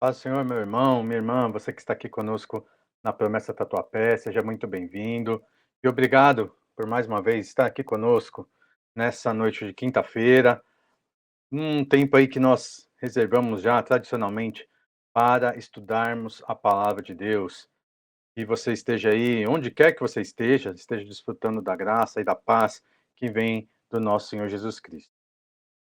Paz do Senhor, meu irmão, minha irmã, você que está aqui conosco na Promessa Tatuapé, seja muito bem-vindo. E obrigado por mais uma vez estar aqui conosco nessa noite de quinta-feira, um tempo aí que nós reservamos já tradicionalmente para estudarmos a palavra de Deus. E você esteja aí, onde quer que você esteja desfrutando da graça e da paz que vem do nosso Senhor Jesus Cristo.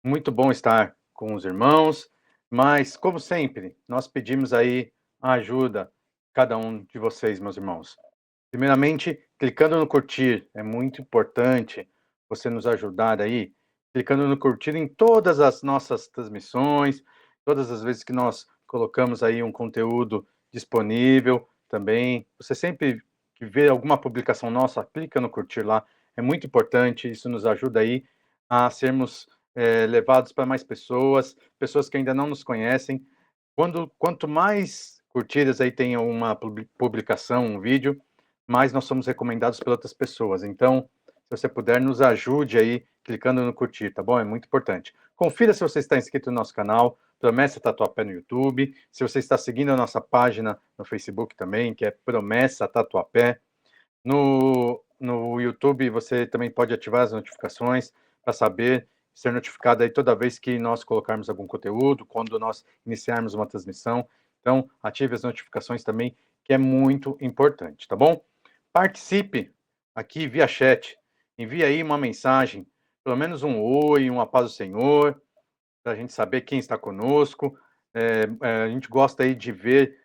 Muito bom estar com os irmãos, mas, como sempre, nós pedimos aí a ajuda de cada um de vocês, meus irmãos. Primeiramente, clicando no curtir, é muito importante você nos ajudar aí, clicando no curtir em todas as nossas transmissões, todas as vezes que nós colocamos aí um conteúdo disponível também. Você sempre que vê alguma publicação nossa, clica no curtir lá, é muito importante, isso nos ajuda aí a sermos levados para mais pessoas, pessoas que ainda não nos conhecem. Quanto mais curtidas aí tem uma publicação, um vídeo, mais nós somos recomendados por outras pessoas. Então, se você puder, nos ajude aí clicando no curtir, tá bom? É muito importante. Confira se você está inscrito no nosso canal, Promessa Tatuapé no YouTube, se você está seguindo a nossa página no Facebook também, que é Promessa Tatuapé. No YouTube você também pode ativar as notificações para saber, ser notificado aí toda vez que nós colocarmos algum conteúdo, quando nós iniciarmos uma transmissão. Então, ative as notificações também, que é muito importante, tá bom? Participe aqui via chat. Envie aí uma mensagem, pelo menos um oi, uma paz do Senhor, para a gente saber quem está conosco. A gente gosta aí de ver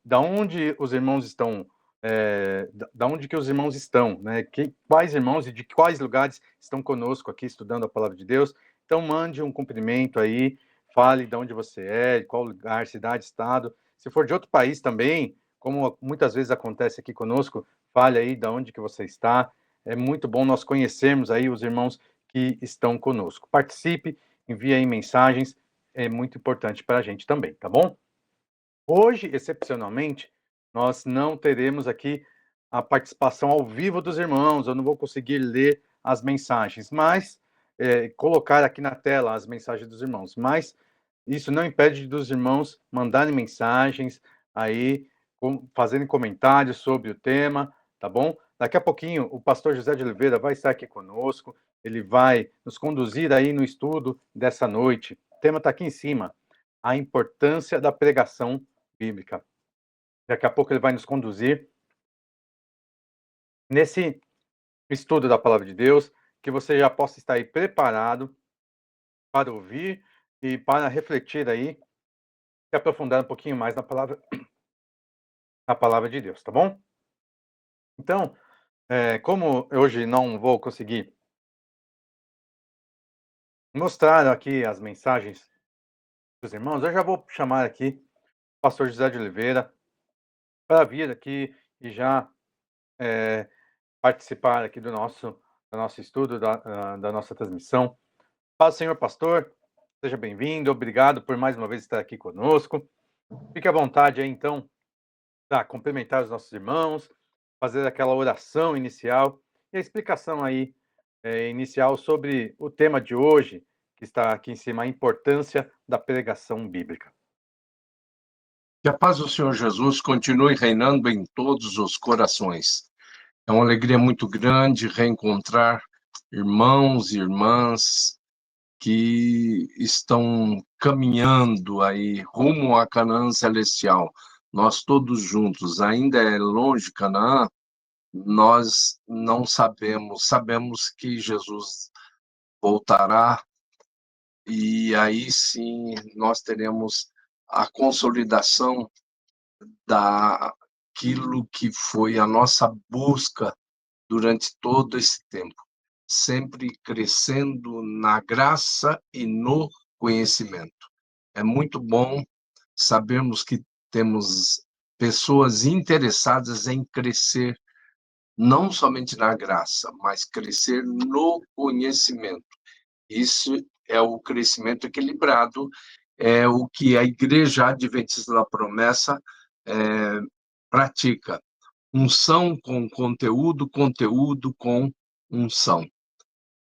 da onde os irmãos estão, da onde que os irmãos estão, né? Quais irmãos e de quais lugares estão conosco aqui estudando a palavra de Deus. Então mande um cumprimento aí, fale de onde você é, qual lugar, cidade, estado. Se for de outro país também, como muitas vezes acontece aqui conosco, fale aí de onde que você está. É muito bom nós conhecermos aí os irmãos que estão conosco. Participe, envie aí mensagens, é muito importante para a gente também, tá bom? Hoje, excepcionalmente, nós não teremos aqui a participação ao vivo dos irmãos, eu não vou conseguir ler as mensagens, mas colocar aqui na tela as mensagens dos irmãos, mas isso não impede dos irmãos mandarem mensagens aí, fazendo comentários sobre o tema, tá bom? Daqui a pouquinho, o pastor José de Oliveira vai estar aqui conosco, ele vai nos conduzir aí no estudo dessa noite. O tema está aqui em cima, a importância da pregação bíblica. Daqui a pouco ele vai nos conduzir nesse estudo da palavra de Deus, que você já possa estar aí preparado para ouvir e para refletir aí e aprofundar um pouquinho mais na palavra de Deus, tá bom? Então, como hoje não vou conseguir mostrar aqui as mensagens dos irmãos, eu já vou chamar aqui o pastor José de Oliveira para vir aqui e já participar aqui do nosso estudo, da nossa transmissão. Paz, senhor pastor, seja bem-vindo, obrigado por mais uma vez estar aqui conosco. Fique à vontade aí, então, para cumprimentar os nossos irmãos, fazer aquela oração inicial e a explicação aí inicial sobre o tema de hoje, que está aqui em cima, a importância da pregação bíblica. Que a paz do Senhor Jesus continue reinando em todos os corações. É uma alegria muito grande reencontrar irmãos e irmãs que estão caminhando aí rumo a Canaã celestial. Nós todos juntos, ainda é longe Canaã, nós não sabemos, sabemos que Jesus voltará e aí sim nós teremos a consolidação daquilo que foi a nossa busca durante todo esse tempo, sempre crescendo na graça e no conhecimento. É muito bom sabermos que temos pessoas interessadas em crescer, não somente na graça, mas crescer no conhecimento. Isso é o crescimento equilibrado, é o que a Igreja Adventista da Promessa pratica. Unção com conteúdo, conteúdo com unção.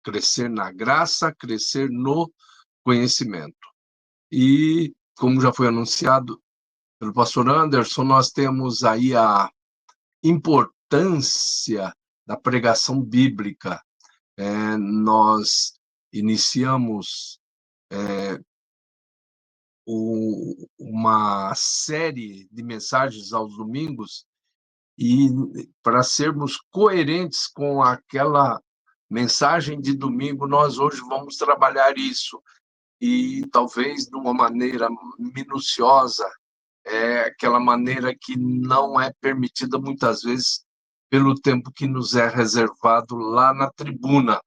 Crescer na graça, crescer no conhecimento. E, como já foi anunciado, pelo pastor Anderson, nós temos aí a importância da pregação bíblica. Nós iniciamos uma série de mensagens aos domingos e para sermos coerentes com aquela mensagem de domingo, nós hoje vamos trabalhar isso e talvez de uma maneira minuciosa, aquela maneira que não é permitida muitas vezes pelo tempo que nos é reservado lá na tribuna,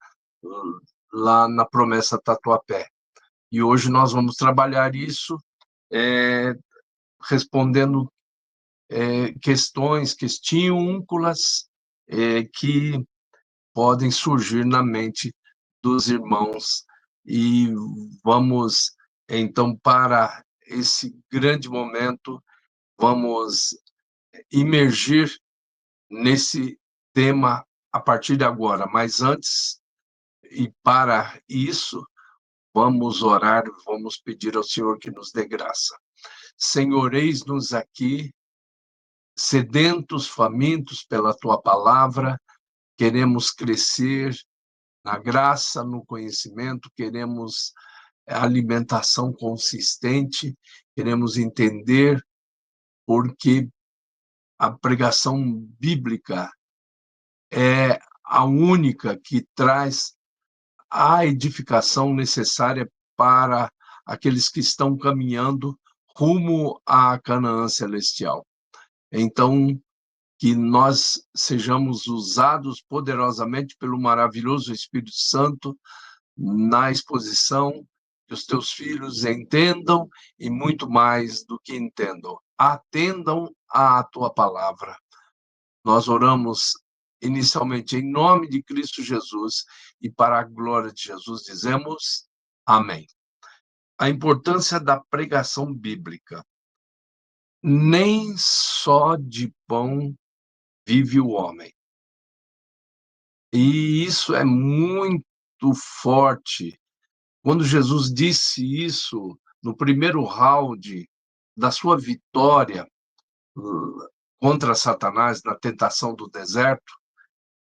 lá na Promessa Tatuapé. E hoje nós vamos trabalhar isso respondendo questiúnculas que podem surgir na mente dos irmãos. E vamos, então, para esse grande momento, vamos imergir nesse tema a partir de agora. Mas antes, e para isso, vamos orar, vamos pedir ao Senhor que nos dê graça. Senhor, eis-nos aqui, sedentos, famintos pela Tua palavra, queremos crescer na graça, no conhecimento, queremos alimentação consistente, queremos entender porque a pregação bíblica é a única que traz a edificação necessária para aqueles que estão caminhando rumo à Canaã celestial. Então, que nós sejamos usados poderosamente pelo maravilhoso Espírito Santo na exposição, que os teus filhos entendam e muito mais do que entendam, atendam à tua palavra. Nós oramos inicialmente em nome de Cristo Jesus e para a glória de Jesus dizemos amém. A importância da pregação bíblica. Nem só de pão vive o homem. E isso é muito forte. Quando Jesus disse isso no primeiro round da sua vitória contra Satanás na tentação do deserto,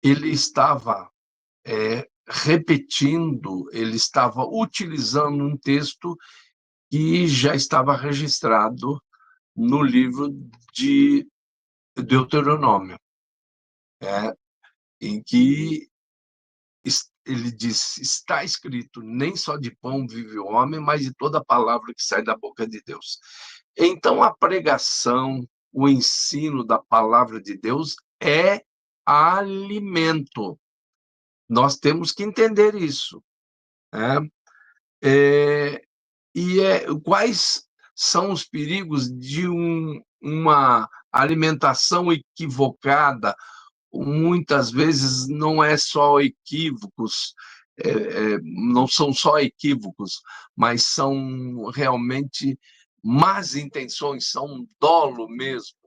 ele estava repetindo, ele estava utilizando um texto que já estava registrado no livro de Deuteronômio, em que ele diz, está escrito, nem só de pão vive o homem, mas de toda palavra que sai da boca de Deus. Então, a pregação, o ensino da palavra de Deus é alimento. Nós temos que entender isso. Quais são os perigos de uma alimentação equivocada? Muitas vezes não é só equívocos, não são só equívocos, mas são realmente más intenções, são dolo mesmo,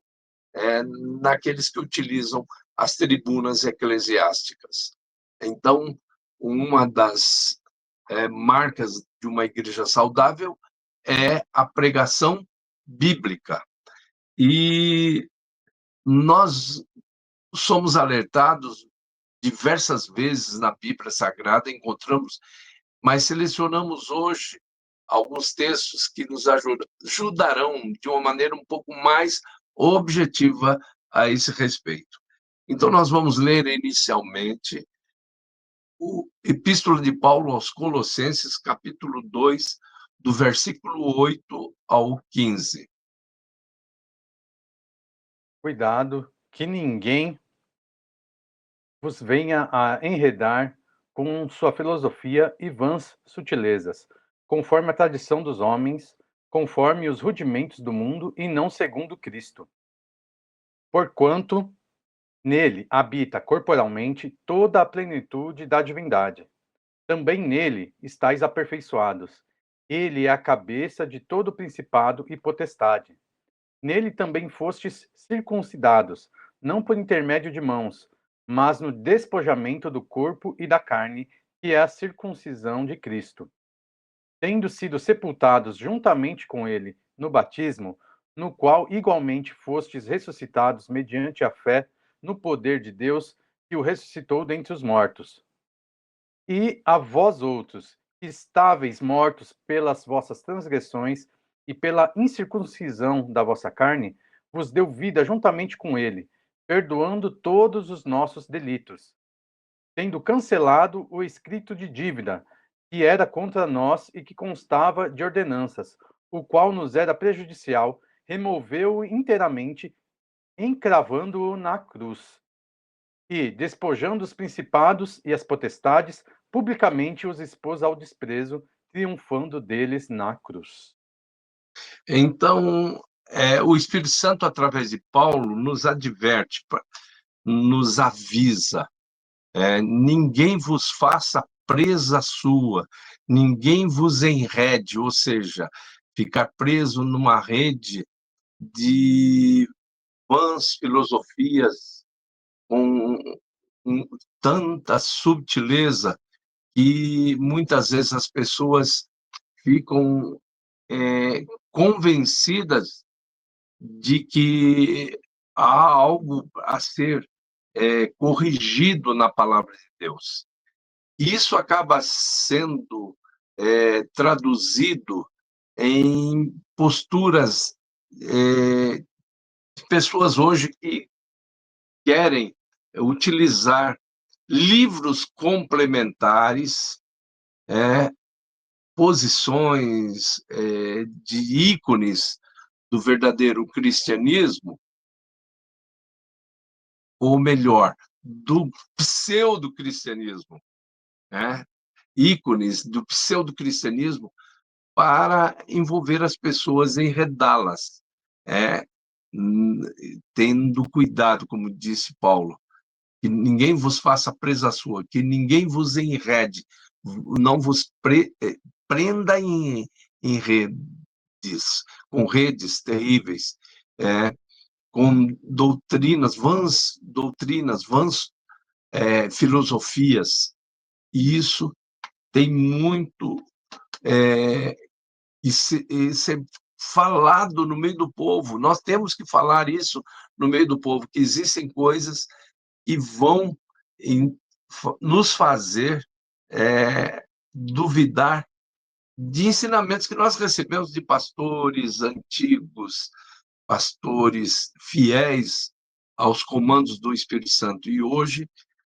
naqueles que utilizam as tribunas eclesiásticas. Então, uma das marcas de uma igreja saudável é a pregação bíblica. E nós somos alertados diversas vezes na Bíblia Sagrada, encontramos, mas selecionamos hoje alguns textos que nos ajudarão de uma maneira um pouco mais objetiva a esse respeito. Então, nós vamos ler inicialmente o Epístola de Paulo aos Colossenses, capítulo 2, do versículo 8 ao 15. Cuidado que ninguém vos venha a enredar com sua filosofia e vãs sutilezas, conforme a tradição dos homens, conforme os rudimentos do mundo e não segundo Cristo. Porquanto nele habita corporalmente toda a plenitude da divindade. Também nele estáis aperfeiçoados. Ele é a cabeça de todo principado e potestade. Nele também fostes circuncidados, não por intermédio de mãos, mas no despojamento do corpo e da carne, que é a circuncisão de Cristo. Tendo sido sepultados juntamente com ele no batismo, no qual igualmente fostes ressuscitados mediante a fé no poder de Deus que o ressuscitou dentre os mortos. E a vós outros, que estáveis mortos pelas vossas transgressões e pela incircuncisão da vossa carne, vos deu vida juntamente com ele, perdoando todos os nossos delitos, tendo cancelado o escrito de dívida, que era contra nós e que constava de ordenanças, o qual nos era prejudicial, removeu-o inteiramente, encravando-o na cruz. E, despojando os principados e as potestades, publicamente os expôs ao desprezo, triunfando deles na cruz. Então, o Espírito Santo, através de Paulo, nos adverte, nos avisa. Ninguém vos faça presa sua, ninguém vos enrede, ou seja, ficar preso numa rede de vãs filosofias com tanta subtileza que muitas vezes as pessoas ficam convencidas de que há algo a ser corrigido na palavra de Deus. Isso acaba sendo traduzido em posturas de pessoas hoje que querem utilizar livros complementares, posições de ícones do verdadeiro cristianismo, ou melhor, do pseudo-cristianismo, né? Ícones do pseudo-cristianismo para envolver as pessoas, enredá-las, tendo cuidado, como disse Paulo, que ninguém vos faça presa sua, que ninguém vos enrede, não vos prenda em redes, com redes terríveis, com vãs doutrinas, vãs filosofias. E isso tem muito e ser falado no meio do povo. Nós temos que falar isso no meio do povo, que existem coisas que vão nos fazer duvidar de ensinamentos que nós recebemos de pastores antigos, pastores fiéis aos comandos do Espírito Santo. E hoje,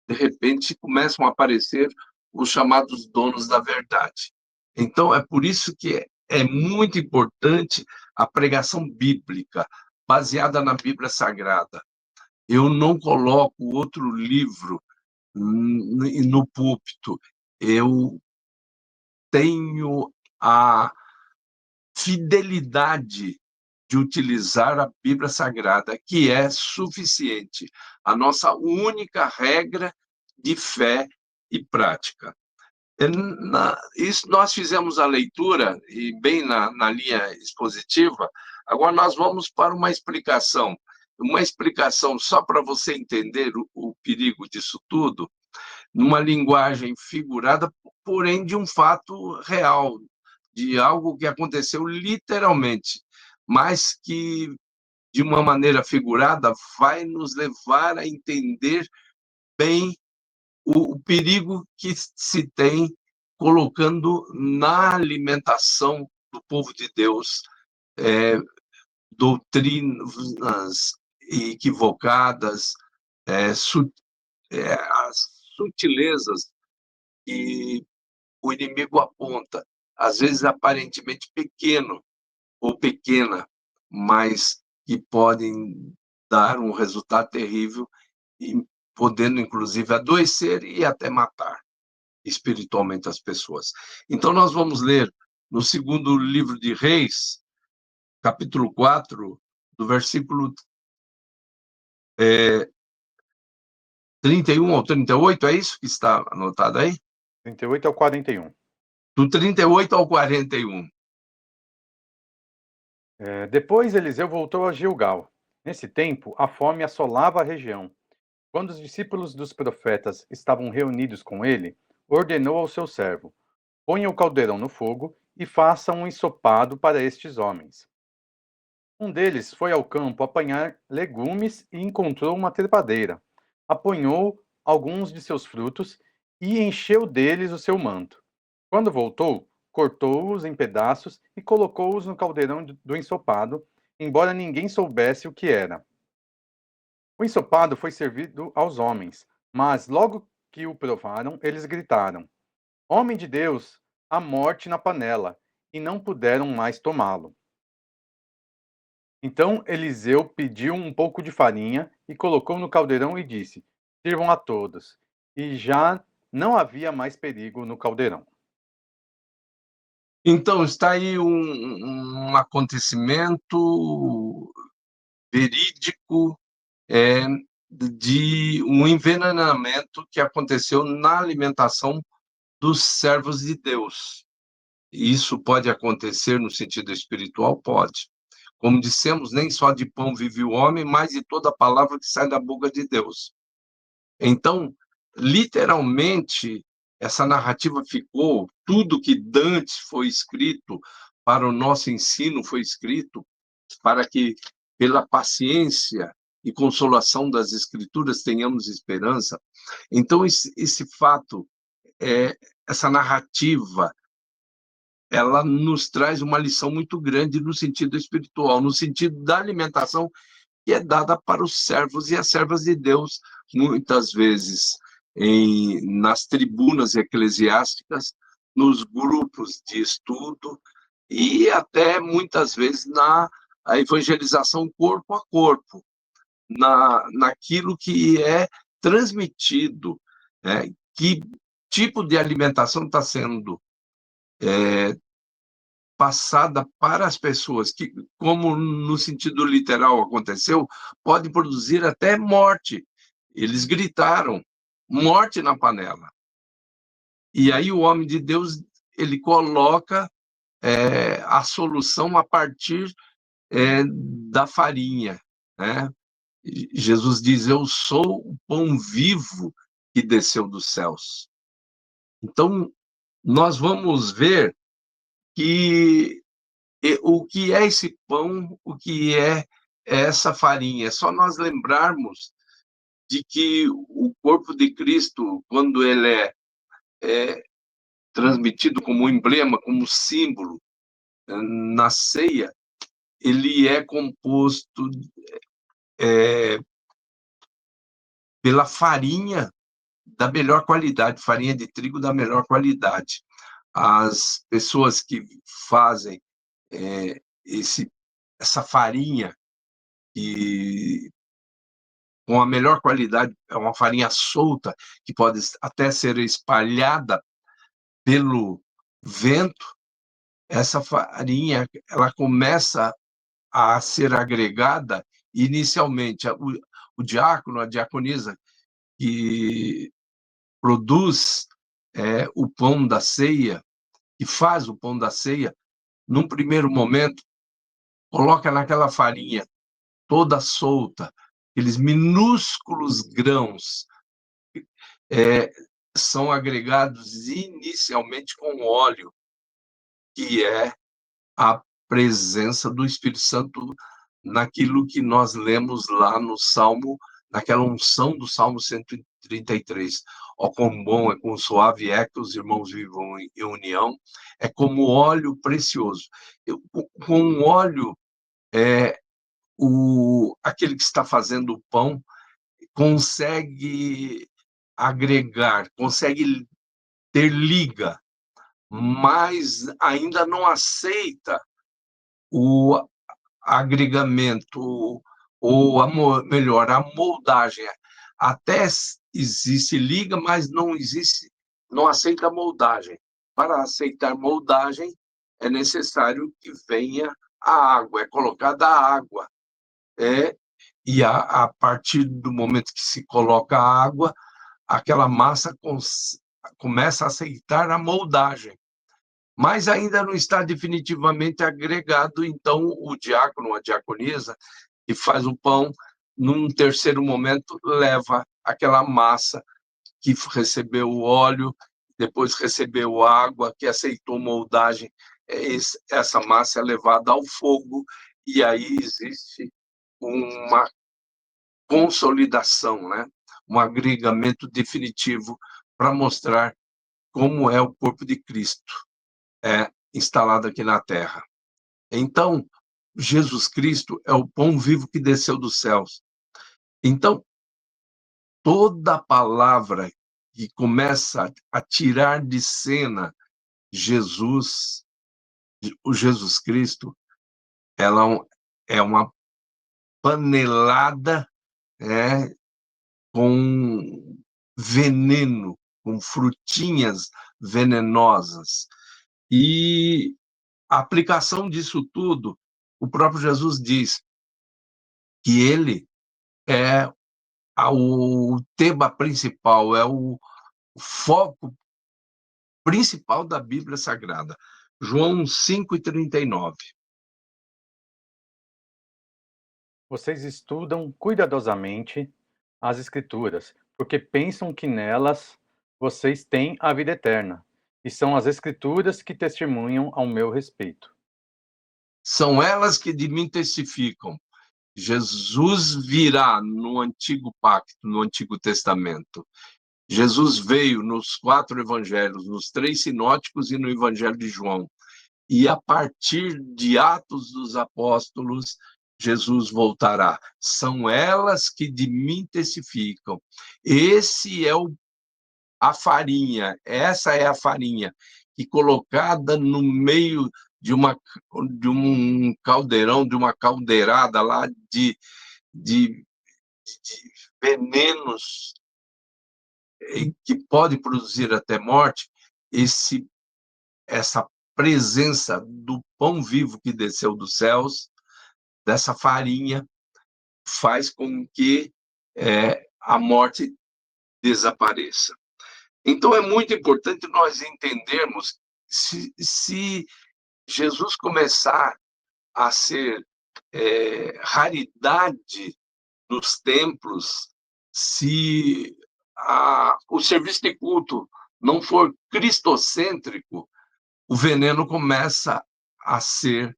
de repente, começam a aparecer os chamados donos da verdade. Então, é por isso que é muito importante a pregação bíblica, baseada na Bíblia Sagrada. Eu não coloco outro livro no púlpito. Eu tenho a fidelidade de utilizar a Bíblia Sagrada, que é suficiente, a nossa única regra de fé e prática. Nós fizemos a leitura, e bem na linha expositiva, agora nós vamos para uma explicação só para você entender o perigo disso tudo, numa linguagem figurada, porém de um fato real, de algo que aconteceu literalmente, mas que, de uma maneira figurada, vai nos levar a entender bem o perigo que se tem colocando na alimentação do povo de Deus doutrinas equivocadas, as sutilezas que o inimigo aponta, às vezes aparentemente pequeno ou pequena, mas que podem dar um resultado terrível e podendo, inclusive, adoecer e até matar espiritualmente as pessoas. Então, nós vamos ler no segundo livro de Reis, capítulo 4, do versículo 31 ao 38, é isso que está anotado aí? 38 ao 41. Do 38 ao 41. Depois Eliseu voltou a Gilgal. Nesse tempo, a fome assolava a região. Quando os discípulos dos profetas estavam reunidos com ele, ordenou ao seu servo: ponha o caldeirão no fogo e faça um ensopado para estes homens. Um deles foi ao campo apanhar legumes e encontrou uma trepadeira. Apanhou alguns de seus frutos e encheu deles o seu manto. Quando voltou, cortou-os em pedaços e colocou-os no caldeirão do ensopado, embora ninguém soubesse o que era. O ensopado foi servido aos homens, mas logo que o provaram, eles gritaram: Homem de Deus, há morte na panela, e não puderam mais tomá-lo. Então Eliseu pediu um pouco de farinha e colocou no caldeirão e disse: Sirvam a todos. E já não havia mais perigo no caldeirão. Então, está aí um acontecimento verídico, de um envenenamento que aconteceu na alimentação dos servos de Deus. Isso pode acontecer no sentido espiritual? Pode. Como dissemos, nem só de pão vive o homem, mas de toda palavra que sai da boca de Deus. Então, literalmente, essa narrativa ficou, tudo que Dante foi escrito para o nosso ensino foi escrito para que, pela paciência e consolação das Escrituras, tenhamos esperança. Então, esse fato, essa narrativa, ela nos traz uma lição muito grande no sentido espiritual, no sentido da alimentação que é dada para os servos e as servas de Deus, muitas vezes nas tribunas eclesiásticas, nos grupos de estudo e até muitas vezes na a evangelização corpo a corpo, naquilo que é transmitido, né? Que tipo de alimentação está sendo passada para as pessoas, que, como no sentido literal aconteceu, pode produzir até morte. Eles gritaram, morte na panela. E aí o homem de Deus, ele coloca a solução a partir da farinha, né? Jesus diz, eu sou o pão vivo que desceu dos céus. Então, nós vamos ver que o que é esse pão, o que é essa farinha. É só nós lembrarmos de que o corpo de Cristo, quando ele é transmitido como emblema, como símbolo na ceia, ele é composto pela farinha da melhor qualidade, farinha de trigo da melhor qualidade. As pessoas que fazem essa farinha e com a melhor qualidade, é uma farinha solta, que pode até ser espalhada pelo vento, essa farinha ela começa a ser agregada inicialmente. O diácono, a diaconisa, que produz o pão da ceia, que faz o pão da ceia, num primeiro momento, coloca naquela farinha toda solta, aqueles minúsculos grãos, são agregados inicialmente com óleo, que é a presença do Espírito Santo naquilo que nós lemos lá no Salmo, naquela unção do Salmo 133. Ó, quão bom é, quão suave é que os irmãos vivam em união, é como óleo precioso. Com óleo, aquele que está fazendo o pão consegue agregar, consegue ter liga, mas ainda não aceita o agregamento, ou melhor, a moldagem. Até existe liga, mas não existe, não aceita moldagem. Para aceitar moldagem, é necessário que venha a água, é colocada a água. E a partir do momento que se coloca a água, aquela massa começa a aceitar a moldagem, mas ainda não está definitivamente agregado. Então, o diácono, a diaconisa, que faz o pão, num terceiro momento, leva aquela massa que recebeu o óleo, depois recebeu água, que aceitou moldagem. Essa massa é levada ao fogo e aí existe uma consolidação, né? Um agregamento definitivo para mostrar como é o corpo de Cristo instalado aqui na Terra. Então, Jesus Cristo é o pão vivo que desceu dos céus. Então, toda palavra que começa a tirar de cena Jesus, o Jesus Cristo, ela é uma panelada com veneno, com frutinhas venenosas. E a aplicação disso tudo, o próprio Jesus diz que ele é o tema principal, é o foco principal da Bíblia Sagrada. João 5:39. Vocês estudam cuidadosamente as Escrituras, porque pensam que nelas vocês têm a vida eterna, e são as Escrituras que testemunham ao meu respeito. São elas que de mim testificam. Jesus virá no Antigo Pacto, no Antigo Testamento. Jesus veio nos 4 evangelhos, nos 3 sinóticos e no Evangelho de João. E a partir de Atos dos Apóstolos, Jesus voltará. São elas que de mim testificam. Esse é a farinha, essa é a farinha que colocada no meio de um caldeirão, de uma caldeirada lá de venenos que pode produzir até morte, essa presença do pão vivo que desceu dos céus, dessa farinha, faz com que a morte desapareça. Então, é muito importante nós entendermos se Jesus começar a ser raridade nos templos, se o serviço de culto não for cristocêntrico, o veneno começa a ser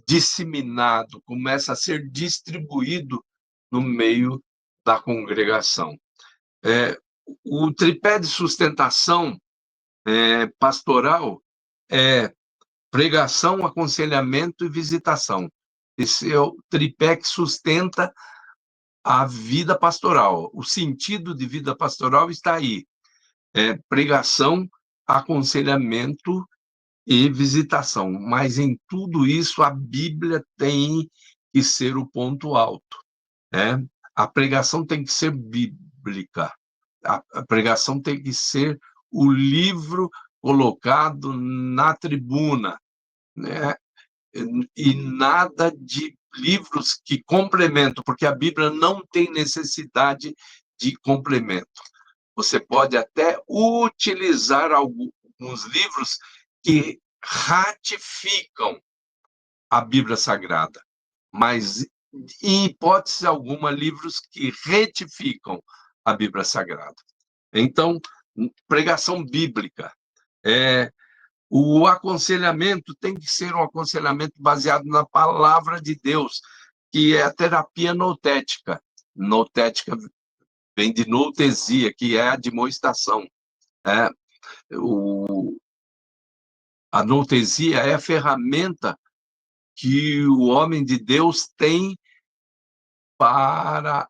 disseminado, começa a ser distribuído no meio da congregação. O tripé de sustentação pastoral é pregação, aconselhamento e visitação. Esse é o tripé que sustenta a vida pastoral. O sentido de vida pastoral está aí. Pregação, aconselhamento e visitação. Mas em tudo isso a Bíblia tem que ser o ponto alto. A pregação tem que ser bíblica. A pregação tem que ser o livro colocado na tribuna, né? E nada de livros que complementam, porque a Bíblia não tem necessidade de complemento. Você pode até utilizar alguns livros que ratificam a Bíblia Sagrada, mas, em hipótese alguma, livros que retificam a Bíblia Sagrada. Então, pregação bíblica. O aconselhamento tem que ser um aconselhamento baseado na palavra de Deus, que é a terapia noutética. Noutética vem de noutesia, que é a admoestação. A noutesia é a ferramenta que o homem de Deus tem para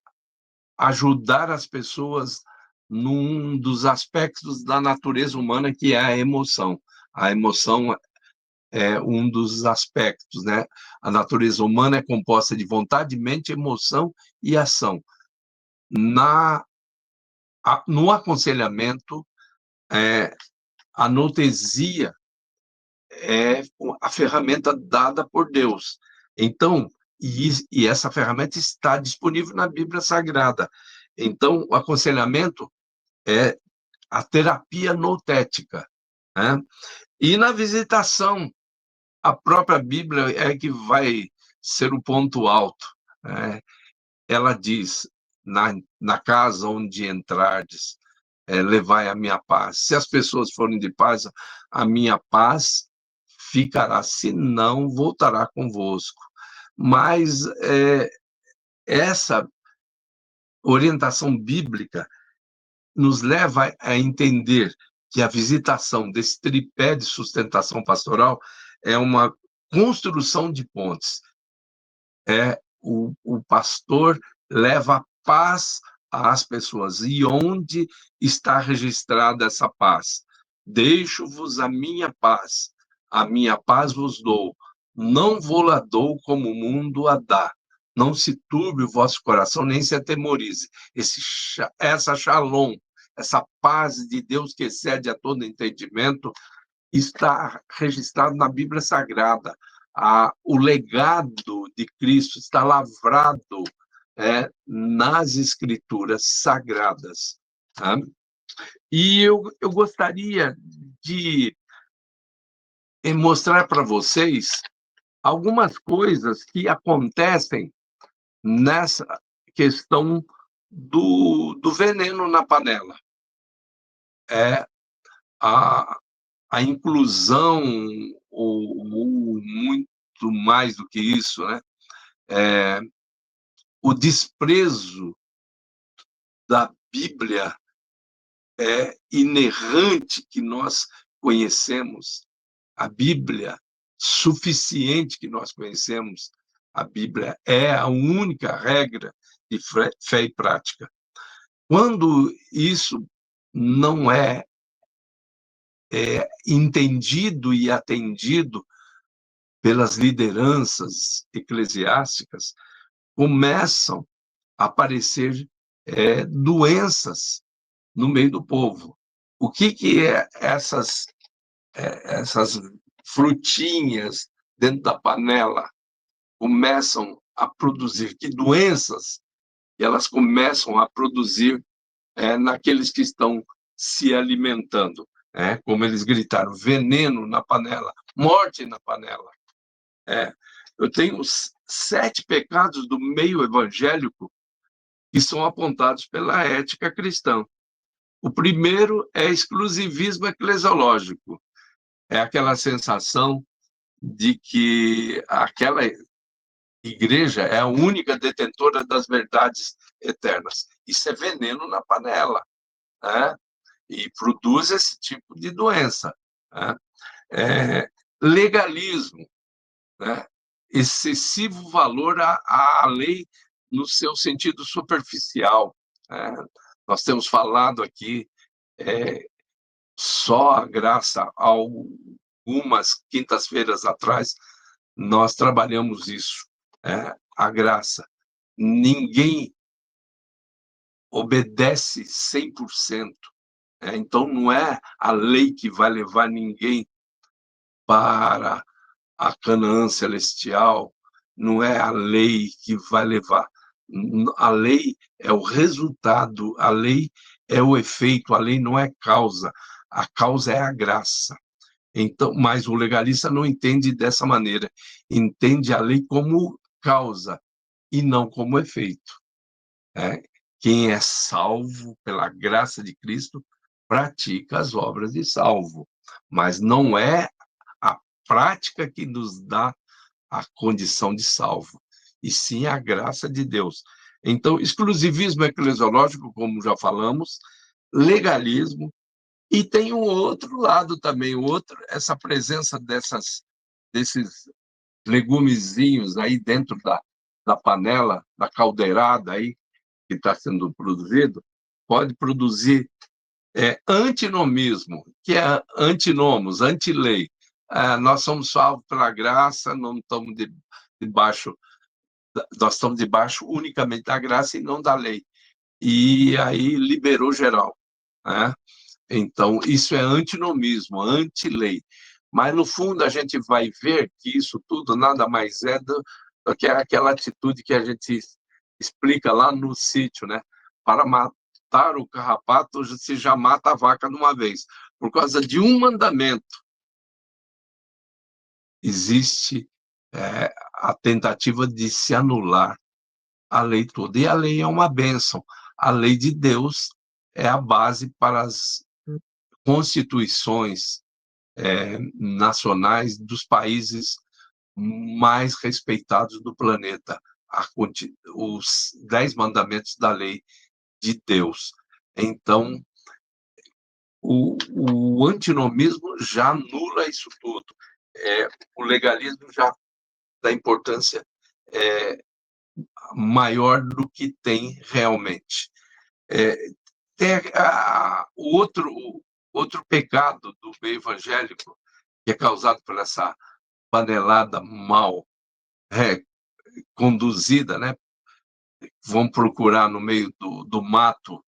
ajudar as pessoas num dos aspectos da natureza humana, que é a emoção. A emoção é um dos aspectos, né? A natureza humana é composta de vontade, mente, emoção e ação. No aconselhamento, a noutesia é a ferramenta dada por Deus. Então, e essa ferramenta está disponível na Bíblia Sagrada. Então, o aconselhamento é a terapia noutética, né? E na visitação, a própria Bíblia é que vai ser o ponto alto, né? Ela diz, na casa onde entrardes, levai a minha paz. Se as pessoas forem de paz, a minha paz ficará, se não, voltará convosco. Mas essa orientação bíblica nos leva a entender que a visitação desse tripé de sustentação pastoral é uma construção de pontes. O pastor leva a paz às pessoas. E onde está registrada essa paz? Deixo-vos a minha paz vos dou. Não vou-la dou como o mundo a dá. Não se turbe o vosso coração, nem se atemorize. Essa shalom, essa paz de Deus que excede a todo entendimento, está registrado na Bíblia Sagrada. O legado de Cristo está lavrado nas Escrituras Sagradas. Tá? E eu gostaria de mostrar para vocês algumas coisas que acontecem nessa questão do veneno na panela. A inclusão, ou muito mais do que isso, né? O desprezo da Bíblia inerrante que nós conhecemos, a Bíblia suficiente que nós conhecemos, a Bíblia é a única regra de fé e prática. Quando isso não é entendido e atendido pelas lideranças eclesiásticas, começam a aparecer doenças no meio do povo. O que é essas frutinhas dentro da panela começam a produzir? Que doenças elas começam a produzir naqueles que estão se alimentando? Como eles gritaram, veneno na panela, morte na panela. Eu tenho 7 pecados do meio evangélico que são apontados pela ética cristã. O primeiro é exclusivismo eclesiológico. É aquela sensação de que aquela igreja é a única detentora das verdades eternas. Isso é veneno na panela, né? E produz esse tipo de doença. Né? Legalismo, né? Excessivo valor à lei no seu sentido superficial. Né? Nós temos falado aqui só a graça. Algumas quintas-feiras atrás, nós trabalhamos isso, a graça. Ninguém obedece 100%. Então, não é a lei que vai levar ninguém para a Canaã celestial, não é a lei que vai levar. A lei é o resultado, a lei é o efeito, a lei não é causa. A causa é a graça. Então, mas o legalista não entende dessa maneira. Entende a lei como causa e não como efeito. Quem é salvo pela graça de Cristo pratica as obras de salvo, mas não é a prática que nos dá a condição de salvo, e sim a graça de Deus. Então, exclusivismo eclesiológico, como já falamos, legalismo, e tem um outro lado também, essa presença desses legumezinhos aí dentro da panela, da caldeirada aí, que está sendo produzido, pode produzir antinomismo, que é antinomos, antilei. Nós somos salvos pela graça, não estamos debaixo, nós estamos debaixo unicamente da graça e não da lei. E aí liberou geral. Né? Então, isso é antinomismo, antilei. Mas, no fundo, a gente vai ver que isso tudo nada mais é do que aquela atitude que a gente explica lá no sítio, né? Para matar o carrapato, se já mata a vaca de uma vez. Por causa de um mandamento, existe a tentativa de se anular a lei toda. E a lei é uma bênção. A lei de Deus é a base para as constituições nacionais dos países mais respeitados do planeta, os 10 mandamentos da lei de Deus. Então, o antinomismo já anula isso tudo. O legalismo já dá importância maior do que tem realmente. Tem o outro pecado do meio evangélico, que é causado por essa panelada mal conduzida, né? Vão procurar no meio do mato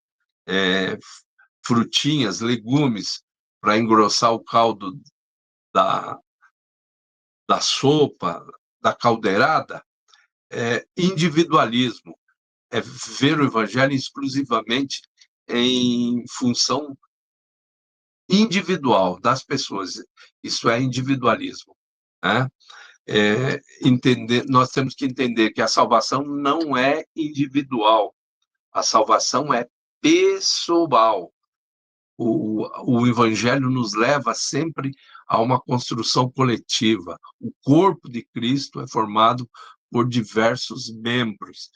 frutinhas, legumes, para engrossar o caldo da sopa, da caldeirada. Individualismo é ver o evangelho exclusivamente em função individual das pessoas. Isso é individualismo, né? Nós temos que entender que a salvação não é individual, a salvação é pessoal. O evangelho nos leva sempre a uma construção coletiva. O corpo de Cristo é formado por diversos membros,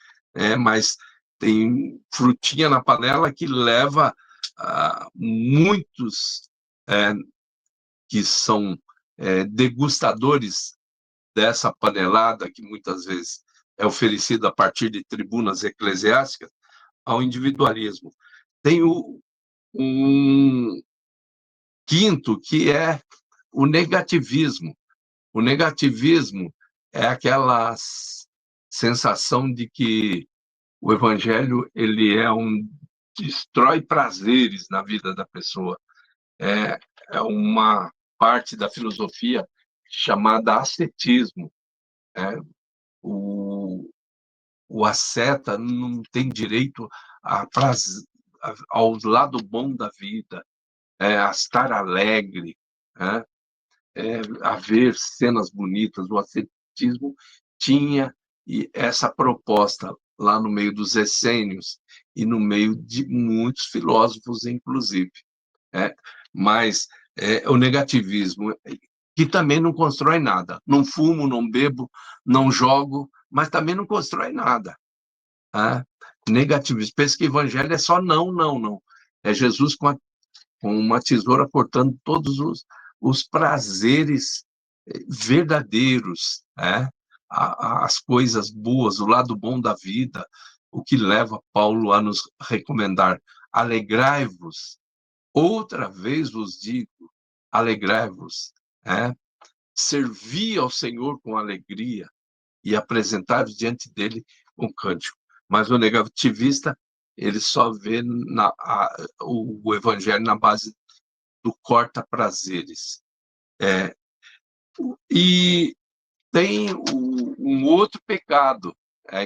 mas tem frutinha na panela que leva muitos que são degustadores dessa panelada, que muitas vezes é oferecida a partir de tribunas eclesiásticas, ao individualismo. Tem um quinto, que é o negativismo. O negativismo é aquela sensação de que o evangelho ele destrói prazeres na vida da pessoa. É uma parte da filosofia chamada ascetismo. O asceta não tem direito ao lado bom da vida, a estar alegre, a ver cenas bonitas. O ascetismo tinha essa proposta lá no meio dos essênios e no meio de muitos filósofos, inclusive. Mas o negativismo, que também não constrói nada. Não fumo, não bebo, não jogo, mas também não constrói nada. Negativismo. Pensa que o evangelho é só não, não, não. É Jesus com uma tesoura cortando todos os prazeres verdadeiros, as coisas boas, o lado bom da vida, o que leva Paulo a nos recomendar: alegrai-vos, outra vez vos digo, alegrai-vos, servi ao Senhor com alegria e apresentar-vos diante dele com cântico. Mas o negativista, ele só vê o evangelho na base do corta-prazeres. E tem um outro pecado,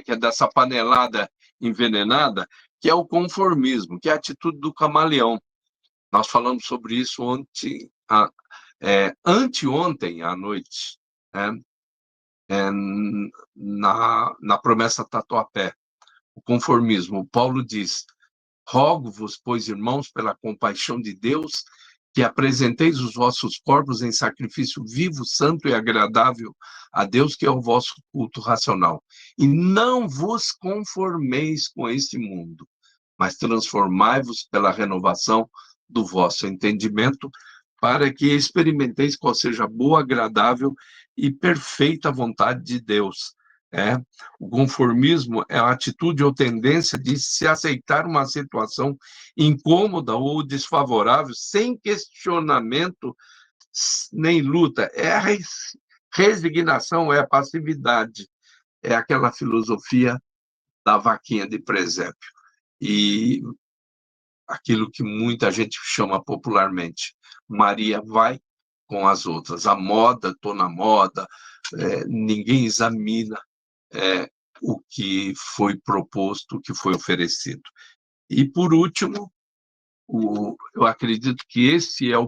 que é dessa panelada envenenada, que é o conformismo, que é a atitude do camaleão. Nós falamos sobre isso anteontem à noite, na promessa Tatuapé. O conformismo. Paulo diz: rogo-vos, pois, irmãos, pela compaixão de Deus, que apresenteis os vossos corpos em sacrifício vivo, santo e agradável a Deus, que é o vosso culto racional. E não vos conformeis com este mundo, mas transformai-vos pela renovação do vosso entendimento, para que experimenteis qual seja a boa, agradável e perfeita vontade de Deus. O conformismo é a atitude ou tendência de se aceitar uma situação incômoda ou desfavorável, sem questionamento nem luta. É a resignação, é a passividade, é aquela filosofia da vaquinha de presépio. E aquilo que muita gente chama popularmente: Maria vai com as outras. A moda, estou na moda, ninguém examina o que foi proposto, o que foi oferecido. E, por último, eu acredito que esse é a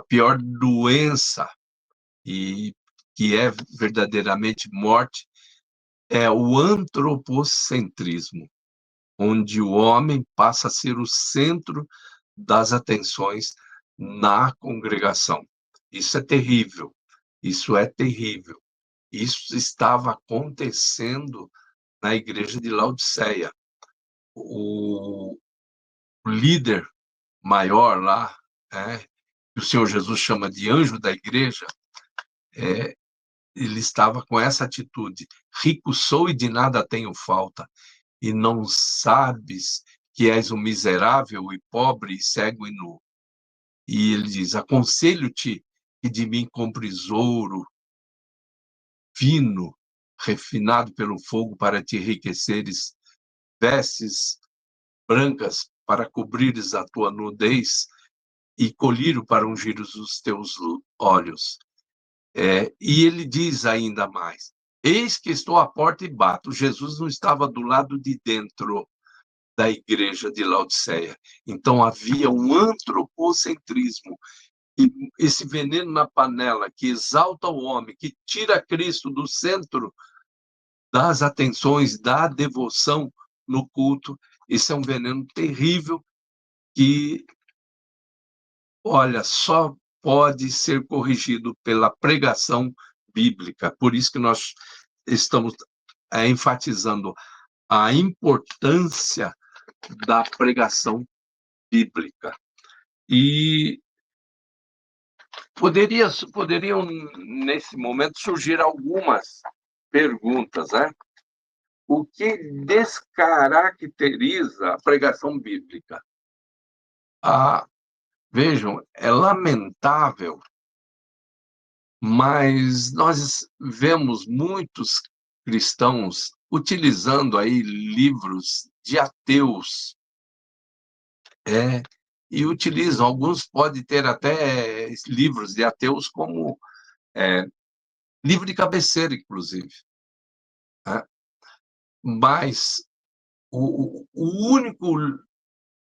pior doença, e que é verdadeiramente morte, é o antropocentrismo, onde o homem passa a ser o centro das atenções na congregação. Isso é terrível. Isso é terrível. Isso estava acontecendo na igreja de Laodiceia. O líder maior lá, que o Senhor Jesus chama de anjo da igreja, ele estava com essa atitude: rico sou e de nada tenho falta, e não sabes que és um miserável e pobre e cego e nu. E ele diz: aconselho-te que de mim compres ouro fino, refinado pelo fogo, para te enriqueceres, vestes brancas para cobrires a tua nudez, e colírio para ungir os teus olhos. E ele diz ainda mais: eis que estou à porta e bato. Jesus não estava do lado de dentro da igreja de Laodiceia. Então havia um antropocentrismo, e esse veneno na panela que exalta o homem, que tira Cristo do centro das atenções, da devoção no culto. Esse é um veneno terrível que, olha, só pode ser corrigido pela pregação bíblica. Por isso que nós estamos enfatizando a importância da pregação bíblica. E poderiam, nesse momento, surgir algumas perguntas, né? O que descaracteriza a pregação bíblica? Vejam, é lamentável, mas nós vemos muitos cristãos utilizando aí livros de ateus, e utilizam, alguns podem ter até livros de ateus como livro de cabeceira, inclusive. Né? Mas o único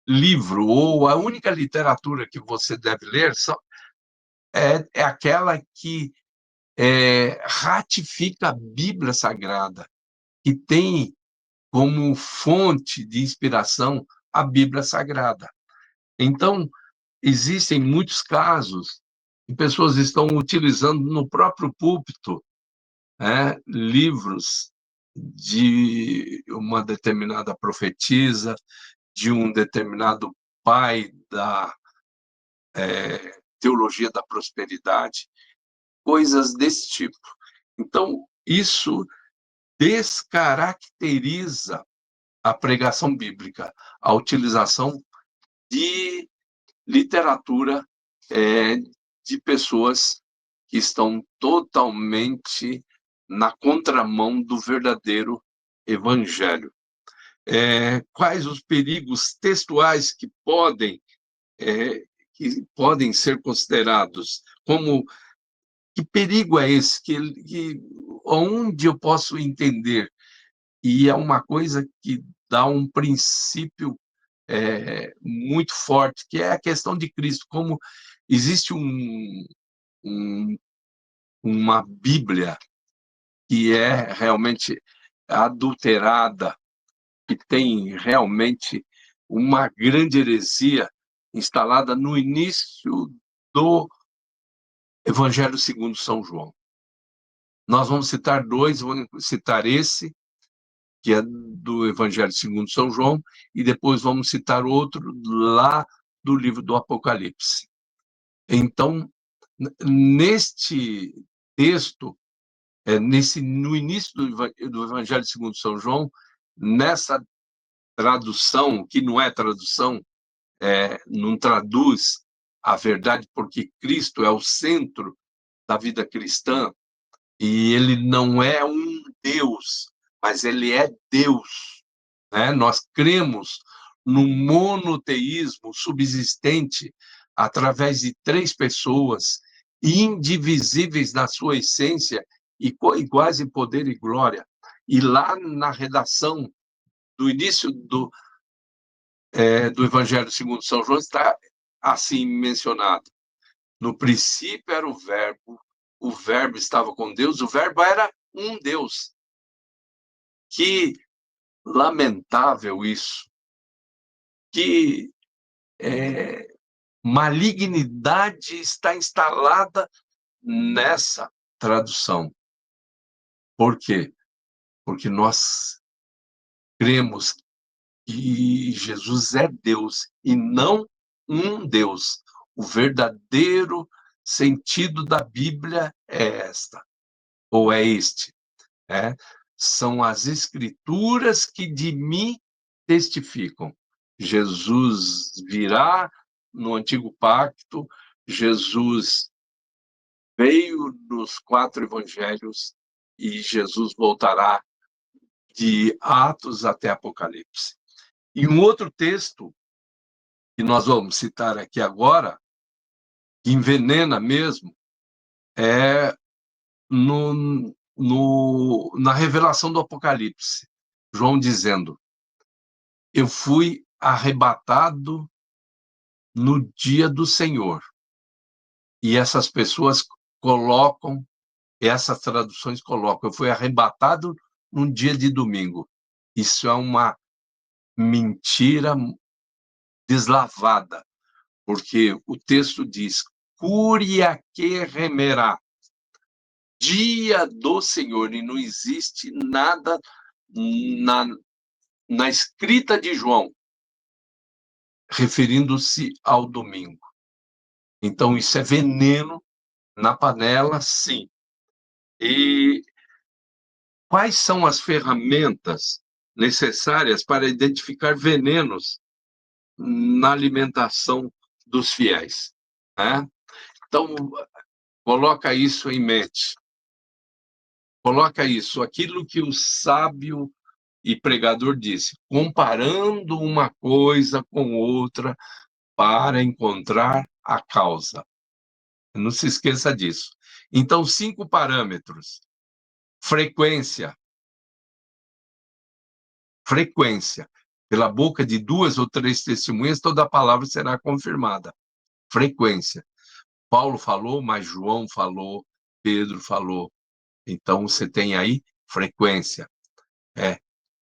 livro ou a única literatura que você deve ler é aquela que ratifica a Bíblia Sagrada, que tem como fonte de inspiração a Bíblia Sagrada. Então, existem muitos casos que pessoas estão utilizando no próprio púlpito livros de uma determinada profetisa, de um determinado pai da teologia da prosperidade, coisas desse tipo. Então, isso descaracteriza a pregação bíblica, a utilização de literatura de pessoas que estão totalmente na contramão do verdadeiro evangelho. Quais os perigos textuais que podem ser considerados? Que perigo é esse? Onde eu posso entender? E é uma coisa que dá um princípio muito forte, que é a questão de Cristo. Como existe uma Bíblia que é realmente adulterada, que tem realmente uma grande heresia instalada no início do Evangelho segundo São João. Nós vamos citar dois, vamos citar esse, que é do Evangelho segundo São João, e depois vamos citar outro lá do livro do Apocalipse. Então, neste texto, no início do Evangelho segundo São João, nessa tradução, que não é tradução, não traduz a verdade, porque Cristo é o centro da vida cristã, e ele não é um Deus, mas ele é Deus. Nós cremos no monoteísmo subsistente através de três pessoas, indivisíveis na sua essência e iguais em poder e glória. E lá na redação do início do Evangelho segundo São João está assim mencionado: no princípio era o Verbo estava com Deus, o Verbo era um Deus. Que lamentável isso! Que Malignidade está instalada nessa tradução. Por quê? Porque nós cremos que Jesus é Deus e não um Deus. O verdadeiro sentido da Bíblia é este. São as Escrituras que de mim testificam. Jesus virá no Antigo Pacto, Jesus veio nos 4 evangelhos e Jesus voltará de Atos até Apocalipse. E um outro texto que nós vamos citar aqui agora, que envenena mesmo, é na revelação do Apocalipse. João dizendo: eu fui arrebatado no dia do Senhor. E essas pessoas colocam, essas traduções colocam, eu fui arrebatado num dia de domingo. Isso é uma mentira deslavada, porque o texto diz, curia que remerá, dia do Senhor, e não existe nada na escrita de João referindo-se ao domingo. Então, isso é veneno na panela, sim. E quais são as ferramentas necessárias para identificar venenos na alimentação dos fiéis? Então, coloca isso em mente. Coloca isso, aquilo que o sábio e pregador disse, comparando uma coisa com outra para encontrar a causa. Não se esqueça disso. Então, 5 parâmetros. Frequência. Frequência. Pela boca de 2 ou 3 testemunhas, toda a palavra será confirmada. Frequência. Paulo falou, mas João falou, Pedro falou. Então, você tem aí frequência.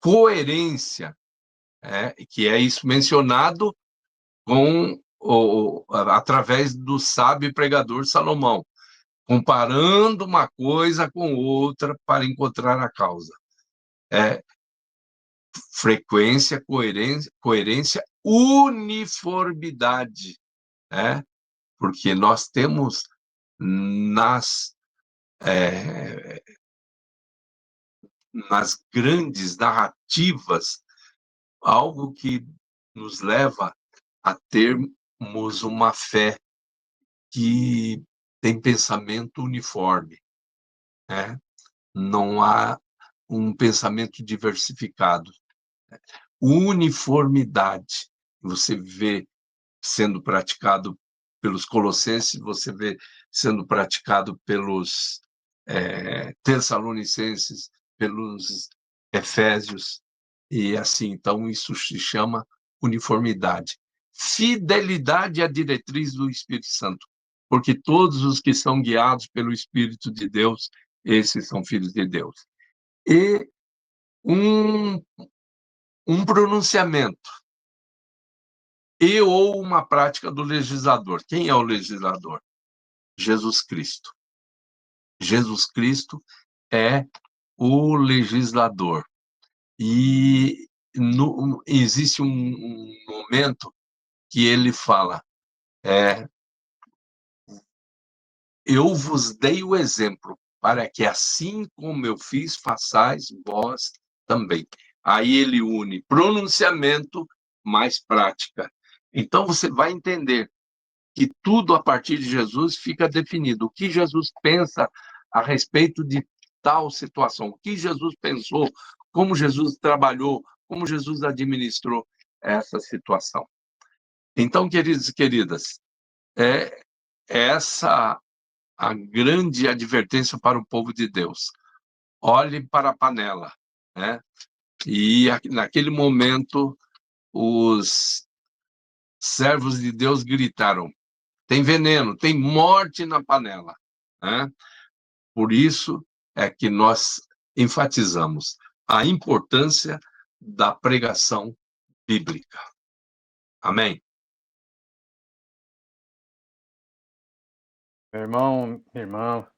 Coerência, que é isso mencionado através do sábio pregador Salomão, comparando uma coisa com outra para encontrar a causa. Frequência, coerência, uniformidade, porque nós temos nas grandes narrativas algo que nos leva a termos uma fé que tem pensamento uniforme. Não há um pensamento diversificado. Uniformidade. Você vê sendo praticado pelos colossenses, você vê sendo praticado pelos tessalonicenses, pelos efésios, e assim, então isso se chama uniformidade. Fidelidade à diretriz do Espírito Santo, porque todos os que são guiados pelo Espírito de Deus, esses são filhos de Deus. E um pronunciamento ou uma prática do legislador. Quem é o legislador? Jesus Cristo. Jesus Cristo é o legislador. E existe um momento que ele fala, eu vos dei o exemplo, para que assim como eu fiz, façais vós também. Aí ele une pronunciamento mais prática. Então você vai entender que tudo a partir de Jesus fica definido. O que Jesus pensa a respeito de tal situação, o que Jesus pensou, como Jesus trabalhou, como Jesus administrou essa situação. Então, queridos e queridas, essa a grande advertência para o povo de Deus. Olhe para a panela. E naquele momento, os servos de Deus gritaram, tem veneno, tem morte na panela. Por isso é que nós enfatizamos a importância da pregação bíblica. Amém? Meu irmão, minha irmã,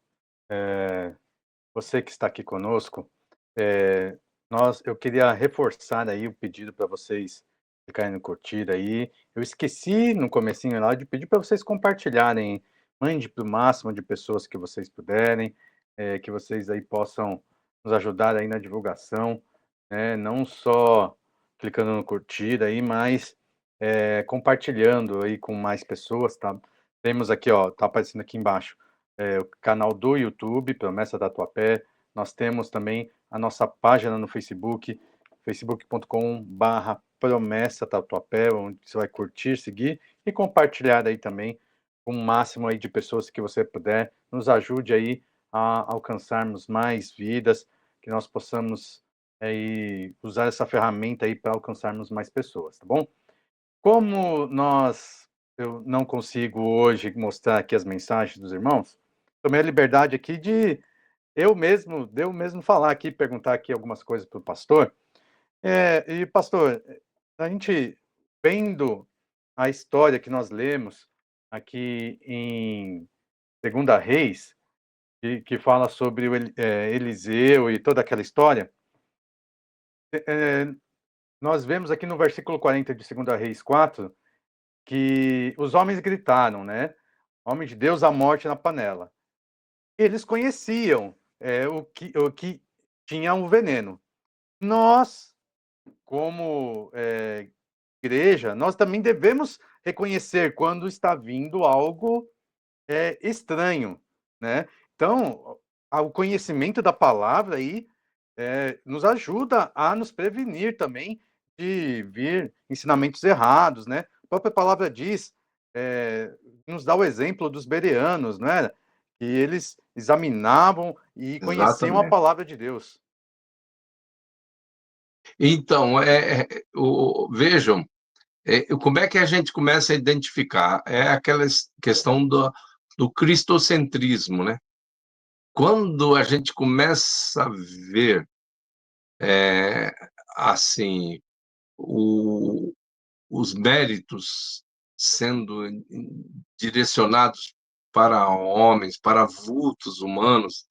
você que está aqui conosco, eh, eu queria reforçar aí o pedido para vocês clicarem no curtir aí. Eu esqueci no comecinho lá de pedir para vocês compartilharem, mande para o máximo de pessoas que vocês puderem, que vocês aí possam nos ajudar aí na divulgação, né, não só clicando no curtir aí, mas, compartilhando aí com mais pessoas, tá. Temos aqui, ó, tá aparecendo aqui embaixo, o canal do YouTube, Promessa da Tatuapé. Nós temos também a nossa página no Facebook, facebook.com/promessa Tatuapé, onde você vai curtir, seguir e compartilhar aí também com o máximo aí de pessoas que você puder. Nos ajude aí a alcançarmos mais vidas, que nós possamos aí usar essa ferramenta aí para alcançarmos mais pessoas, tá bom? Como eu não consigo hoje mostrar aqui as mensagens dos irmãos, tomei a liberdade aqui de eu mesmo falar aqui, perguntar aqui algumas coisas para o pastor. E pastor, a gente vendo a história que nós lemos aqui em Segunda Reis, que fala sobre Eliseu e toda aquela história, nós vemos aqui no versículo 40 de Segunda Reis 4, que os homens gritaram, né? Homem de Deus, a morte na panela. Eles conheciam o que tinha um veneno. Nós, como igreja, nós também devemos reconhecer quando está vindo algo estranho, né? Então, o conhecimento da palavra aí nos ajuda a nos prevenir também de vir ensinamentos errados, né? A própria palavra diz, nos dá o exemplo dos bereanos, não é? Que eles examinavam e conheciam a Exatamente. palavra de Deus. Então, vejam, como é que a gente começa a identificar? É aquela questão do cristocentrismo, né? Quando a gente começa a ver, assim, o, os méritos sendo direcionados para homens, para vultos humanos,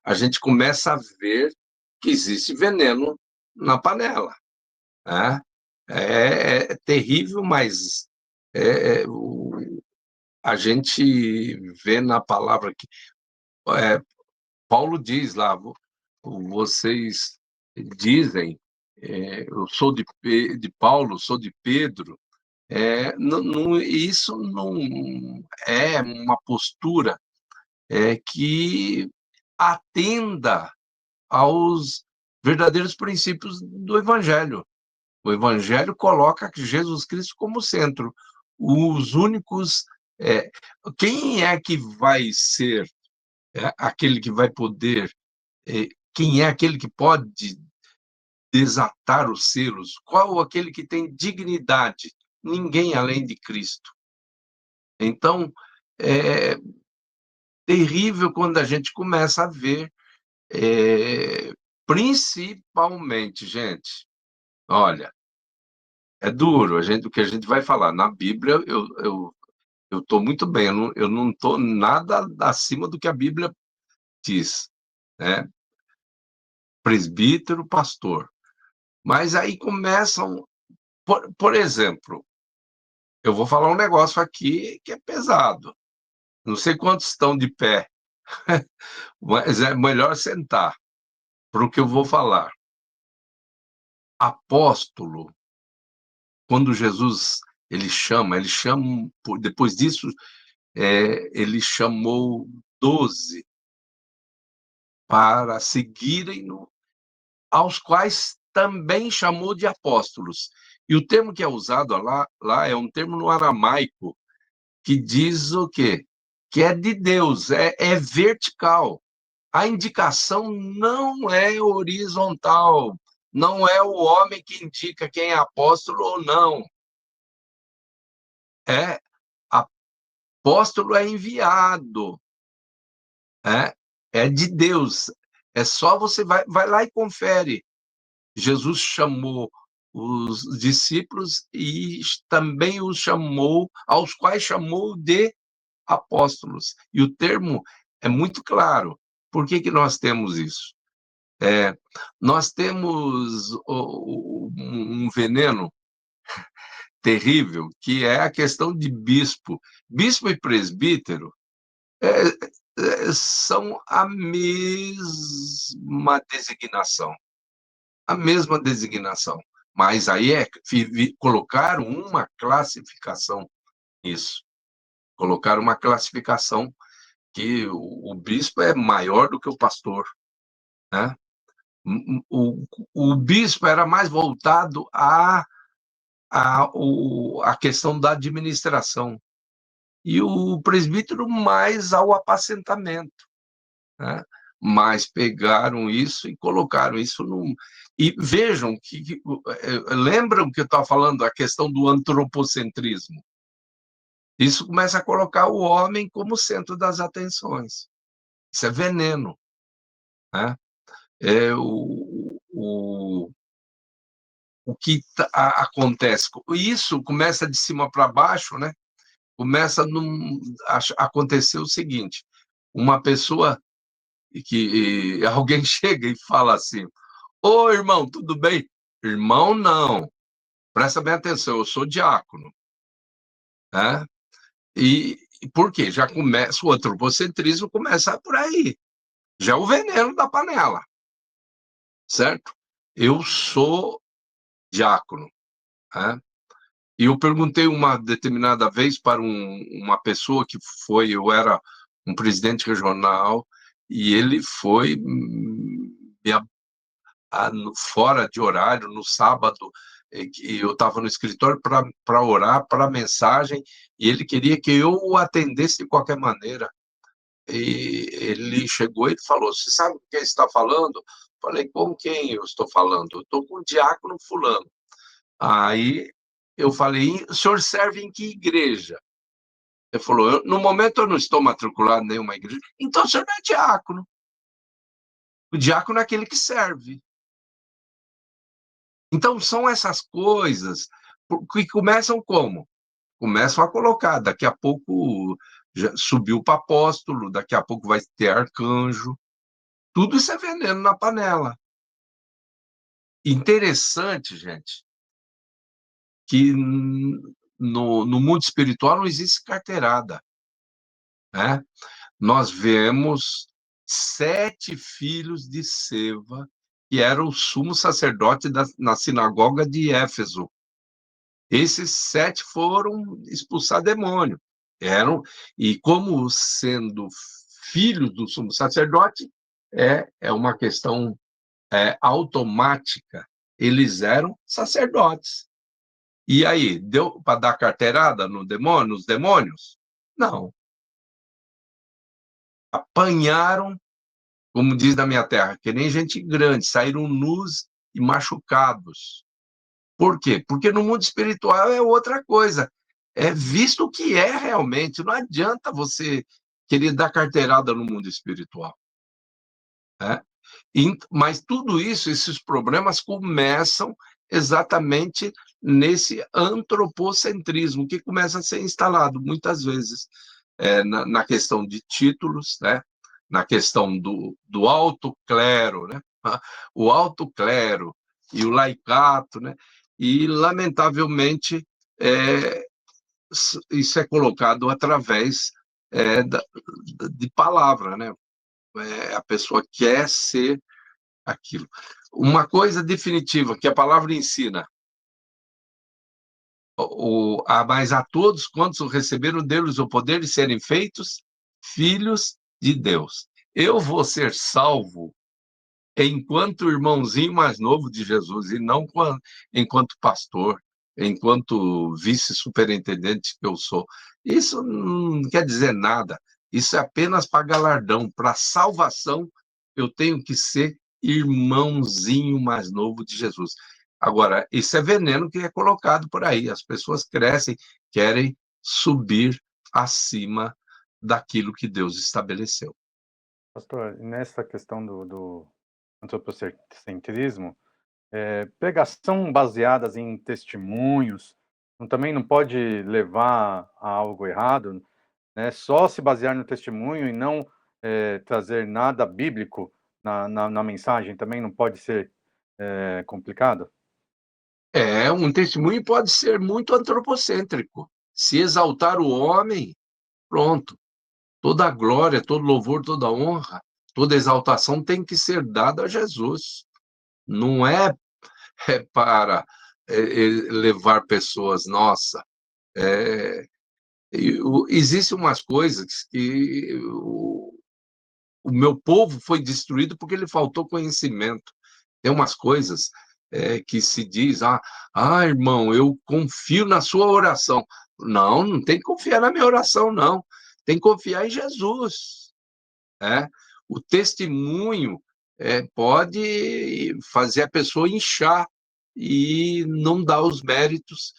a gente começa a ver que existe veneno na panela, né? É terrível, mas a gente vê na palavra que Paulo diz lá, vocês dizem, eu sou de Paulo, sou de Pedro. Isso não é uma postura que atenda aos verdadeiros princípios do Evangelho. O Evangelho coloca Jesus Cristo como centro. Os únicos. É, quem é que vai ser aquele que vai poder? Quem é aquele que pode desatar os selos? Qual aquele que tem dignidade? Ninguém além de Cristo. Então, é terrível quando a gente começa a ver, principalmente, gente, olha, é duro o que a gente vai falar. Na Bíblia, eu estou muito bem, eu não estou nada acima do que a Bíblia diz, né? Presbítero, pastor. Mas aí começam, por exemplo, eu vou falar um negócio aqui que é pesado. Não sei quantos estão de pé, mas é melhor sentar para o que eu vou falar. Apóstolo, quando Jesus ele chama, depois disso, ele chamou 12 para seguirem-no, aos quais também chamou de apóstolos. E o termo que é usado lá é um termo no aramaico que diz o quê? Que é de Deus, é vertical. A indicação não é horizontal, não é o homem que indica quem é apóstolo ou não. É apóstolo é enviado, é de Deus. É só você vai lá e confere. Jesus chamou os discípulos e também os chamou, aos quais chamou de apóstolos. E o termo é muito claro. Por que que nós temos isso? Nós temos um veneno terrível, que é a questão de bispo. Bispo e presbítero são a mesma designação. A mesma designação. Mas aí colocaram uma classificação nisso. Colocaram uma classificação que o bispo é maior do que o pastor, né? O bispo era mais voltado à questão da administração e o presbítero mais ao apacentamento, né? Mas pegaram isso e colocaram isso num... E vejam, lembram que eu estava falando a questão do antropocentrismo? Isso começa a colocar o homem como centro das atenções. Isso é veneno, né? O que acontece? Isso começa de cima para baixo, né? Começa a acontecer o seguinte: uma pessoa alguém chega e fala assim: ô irmão, tudo bem? Irmão, não. Presta bem atenção, eu sou diácono, né? E por quê? Já começa o antropocentrismo, começa por aí. Já é o veneno da panela, certo? Eu sou diácono, né? E eu perguntei uma determinada vez para uma pessoa que eu era um presidente regional, e ele foi fora de horário, no sábado, que eu estava no escritório para orar, para mensagem, e ele queria que eu o atendesse de qualquer maneira. E ele chegou e falou: você sabe com quem está falando? Falei: com quem eu estou falando? Eu estou com o diácono fulano. Aí eu falei: o senhor serve em que igreja? Ele falou: no momento eu não estou matriculado em nenhuma igreja. Então o senhor não é diácono. O diácono é aquele que serve. Então são essas coisas que começam como? Começam a colocar, daqui a pouco já subiu para apóstolo, daqui a pouco vai ter arcanjo. Tudo isso é veneno na panela. Interessante, gente, que no mundo espiritual não existe carteirada, né? Nós vemos 7 filhos de Seva, que era o sumo sacerdote na sinagoga de Éfeso. Esses 7 foram expulsar demônio. E como sendo filhos do sumo sacerdote, é uma questão automática. Eles eram sacerdotes. E aí, deu para dar carteirada nos demônios? Não. Apanharam, como diz na minha terra, que nem gente grande, saíram nus e machucados. Por quê? Porque no mundo espiritual é outra coisa. É visto o que é realmente. Não adianta você querer dar carteirada no mundo espiritual, né? Mas tudo isso, esses problemas começam exatamente nesse antropocentrismo que começa a ser instalado muitas vezes na questão de títulos, né? Na questão do alto clero, né? O alto clero e o laicato, né? E, lamentavelmente, isso é colocado através de palavra, né? A pessoa quer ser aquilo. Uma coisa definitiva que a palavra ensina: mas a todos quantos o receberam, deu-lhes o poder de serem feitos filhos de Deus. Eu vou ser salvo enquanto irmãozinho mais novo de Jesus, e não enquanto pastor, enquanto vice-superintendente que eu sou. Isso não quer dizer nada. Isso é apenas para galardão. Para salvação, eu tenho que ser irmãozinho mais novo de Jesus. Agora, isso é veneno que é colocado por aí. As pessoas crescem, querem subir acima daquilo que Deus estabeleceu. Pastor, nessa questão do antropocentrismo, pregação baseadas em testemunhos também não pode levar a algo errado? né, só se basear no testemunho e não trazer nada bíblico na mensagem também não pode ser complicado? Um testemunho pode ser muito antropocêntrico. Se exaltar o homem, pronto. Toda a glória, todo louvor, toda honra, toda exaltação tem que ser dada a Jesus. Não para levar pessoas, nossa. Existem umas coisas que o meu povo foi destruído porque ele faltou conhecimento. Tem umas coisas que se diz, irmão, eu confio na sua oração. Não, não tem que confiar na minha oração, não. Tem que confiar em Jesus. Né? O testemunho pode fazer a pessoa inchar e não dar os méritos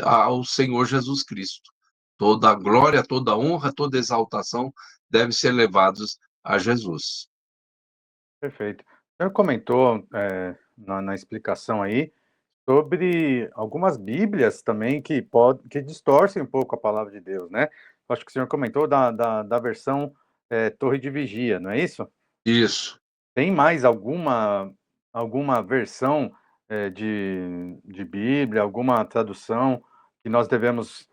ao Senhor Jesus Cristo. Toda a glória, toda a honra, toda a exaltação deve ser levados a Jesus. Perfeito. O senhor comentou na explicação aí sobre algumas bíblias também que distorcem um pouco a palavra de Deus, né? Acho que o senhor comentou da versão Torre de Vigia, não é isso? Isso. Tem mais alguma versão de Bíblia, alguma tradução que nós devemos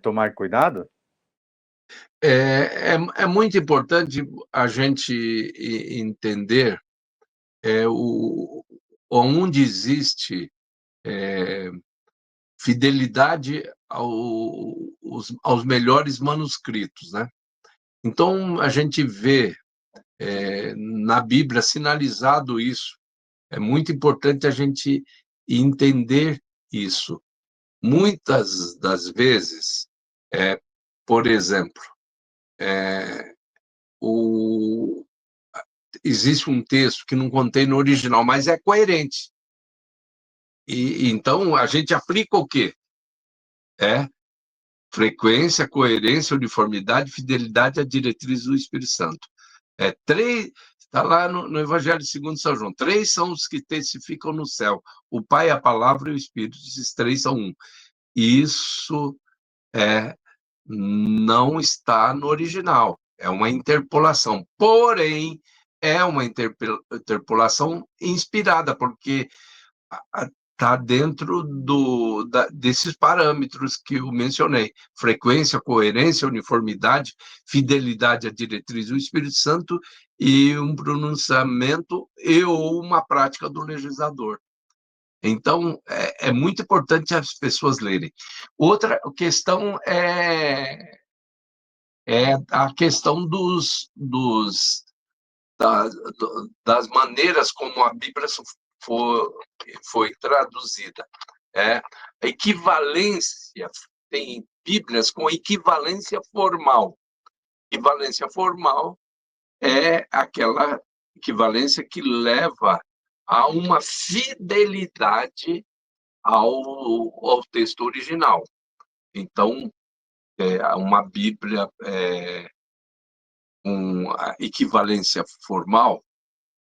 tomar cuidado? É muito importante a gente entender onde existe fidelidade aos melhores manuscritos, né? Então, a gente vê na Bíblia sinalizado isso. É muito importante a gente entender isso. Muitas das vezes, por exemplo, o, existe um texto que não contém no original, mas é coerente. E então a gente aplica o quê? Frequência, coerência, uniformidade, fidelidade à diretriz do Espírito Santo. Três, está lá no Evangelho segundo São João, três são os que testificam no céu, o Pai, a Palavra e o Espírito, esses três são um. Isso não está no original, é uma interpolação, porém, é uma interpolação inspirada, porque está dentro desses parâmetros que eu mencionei: frequência, coerência, uniformidade, fidelidade à diretriz do Espírito Santo e um pronunciamento ou uma prática do legislador. Então, é muito importante as pessoas lerem. Outra questão é a questão das maneiras como a Bíblia foi traduzida. A equivalência, tem Bíblias com equivalência formal. Equivalência formal é aquela equivalência que leva a uma fidelidade ao texto original. Então, uma Bíblia com equivalência formal,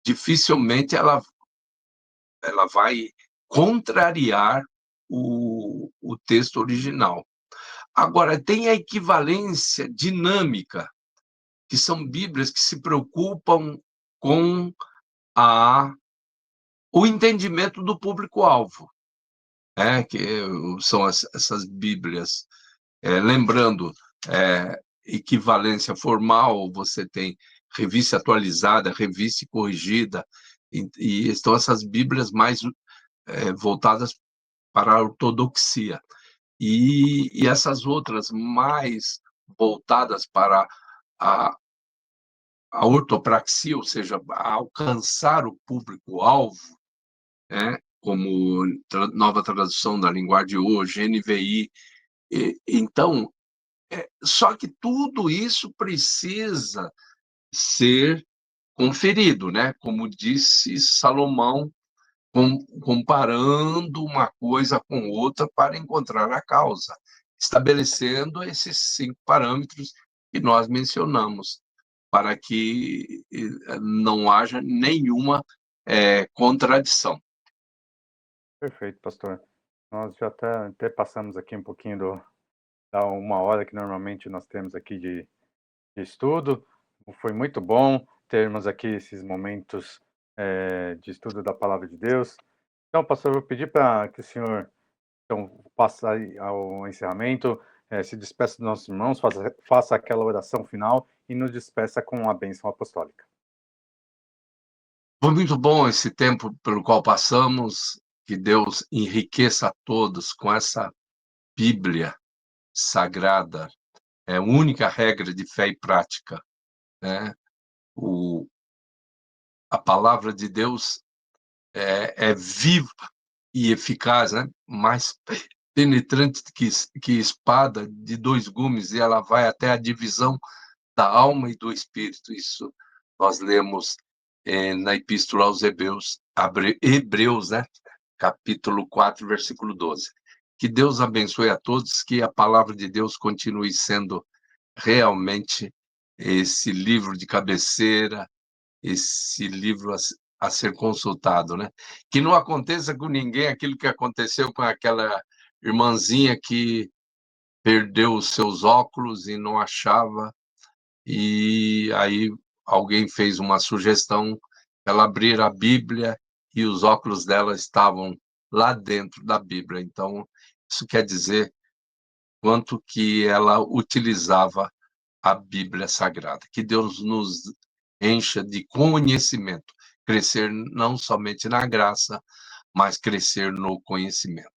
dificilmente ela vai contrariar o texto original. Agora, tem a equivalência dinâmica, que são Bíblias que se preocupam com o entendimento do público-alvo, que são essas Bíblias. Lembrando, equivalência formal, você tem revista atualizada, revista corrigida, e estão essas Bíblias mais voltadas para a ortodoxia. E essas outras mais voltadas para a, a ortopraxia, ou seja, a alcançar o público-alvo, como nova tradução da linguagem de hoje, NVI. Então, só que tudo isso precisa ser conferido, né? Como disse Salomão, comparando uma coisa com outra para encontrar a causa, estabelecendo esses 5 parâmetros que nós mencionamos, para que não haja nenhuma contradição. Perfeito, pastor. Nós já até passamos aqui um pouquinho da 1 hora que normalmente nós temos aqui de estudo. Foi muito bom termos aqui esses momentos de estudo da Palavra de Deus. Então, pastor, eu vou pedir para que o senhor passe ao encerramento, se despeça dos nossos irmãos, faça aquela oração final e nos despeça com a bênção apostólica. Foi muito bom esse tempo pelo qual passamos, que Deus enriqueça a todos com essa Bíblia sagrada, é a única regra de fé e prática, né? A palavra de Deus é viva e eficaz, né? Mais penetrante que espada de 2 gumes, e ela vai até a divisão da alma e do espírito. Isso nós lemos na Epístola aos Hebreus, né? Capítulo 4, versículo 12. Que Deus abençoe a todos, que a palavra de Deus continue sendo realmente esse livro de cabeceira, esse livro a ser consultado, né? Que não aconteça com ninguém aquilo que aconteceu com aquela irmãzinha que perdeu os seus óculos e não achava, e aí alguém fez uma sugestão, ela abrir a Bíblia e os óculos dela estavam lá dentro da Bíblia. Então, isso quer dizer quanto que ela utilizava a Bíblia Sagrada. Que Deus nos encha de conhecimento, crescer não somente na graça, mas crescer no conhecimento.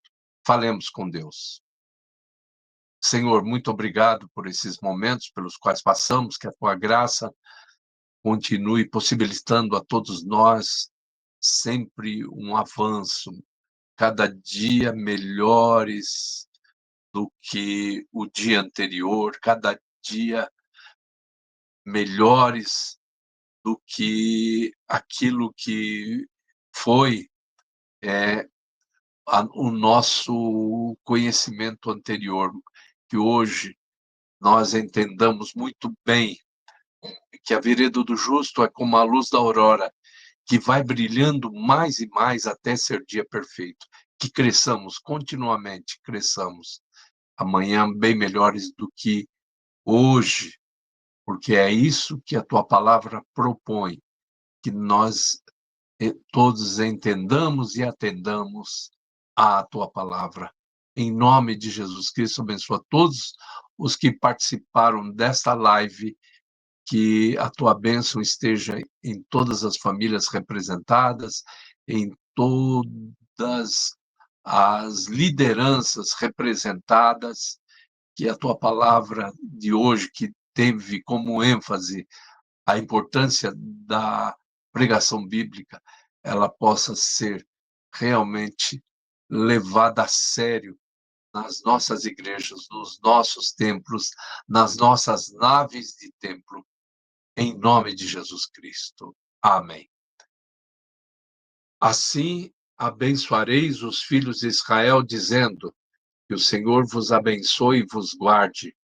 Falemos com Deus. Senhor, muito obrigado por esses momentos pelos quais passamos, que a tua graça continue possibilitando a todos nós sempre um avanço, cada dia melhores do que o dia anterior, cada dia melhores do que aquilo que foi o nosso conhecimento anterior, que hoje nós entendamos muito bem que a vereda do justo é como a luz da aurora, que vai brilhando mais e mais até ser dia perfeito. Que cresçamos continuamente, cresçamos amanhã bem melhores do que hoje, porque é isso que a tua palavra propõe, que nós todos entendamos e atendamos à tua palavra. Em nome de Jesus Cristo, abençoa todos os que participaram desta live, que a tua bênção esteja em todas as famílias representadas, em todas as lideranças representadas, que a tua palavra de hoje, que teve como ênfase a importância da pregação bíblica, ela possa ser realmente levada a sério nas nossas igrejas, nos nossos templos, nas nossas naves de templo, em nome de Jesus Cristo. Amém. Assim abençoareis os filhos de Israel, dizendo: que o Senhor vos abençoe e vos guarde,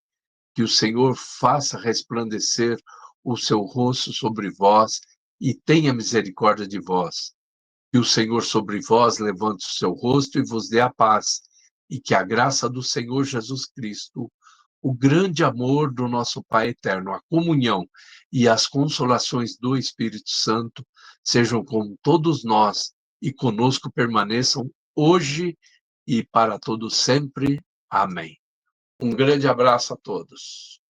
que o Senhor faça resplandecer o seu rosto sobre vós e tenha misericórdia de vós. Que o Senhor sobre vós levante o seu rosto e vos dê a paz, e que a graça do Senhor Jesus Cristo, o grande amor do nosso Pai eterno, a comunhão e as consolações do Espírito Santo sejam com todos nós e conosco permaneçam hoje e para todos sempre. Amém. Um grande abraço a todos.